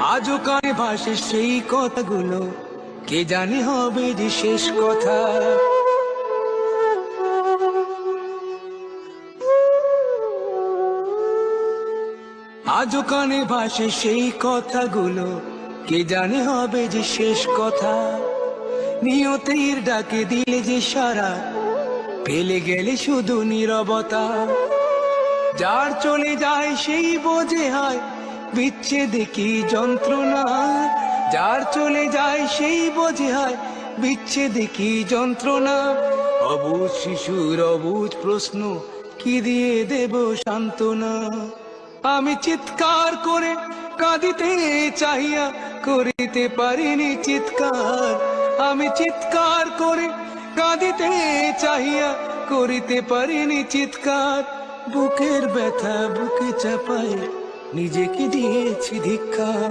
আজও কানে ভাসে সেই কথাগুলো, কে জানে হবে যে শেষ কথা। আজও কানে ভাসে সেই কথাগুলো, কে জানে হবে যে শেষ কথা। নিয়তির ডাকে দিলে যে সারা, ফেলে গেলে শুধু নীরবতা। যার চলে যায় সেই বোঝে হয় বিচ্ছেদে কি যন্ত্রণা। যার চলে যায় সেই বোঝে হয় বিচ্ছেদে কি যন্ত্রণা। অবুঝ শিশুর অবুঝ প্রশ্ন, কি দিয়ে দেব সান্ত্বনা। আমি চিৎকার করে কাঁদিতে চাহিয়া করিতে পারিনি চিৎকার। আমি চিৎকার করে কাঁদিতে চাহিয়া করিতে পারিনি চিৎকার। বুকের ব্যথা বুকে চাপায় নিজেকে দিয়েছি ধিক্কার।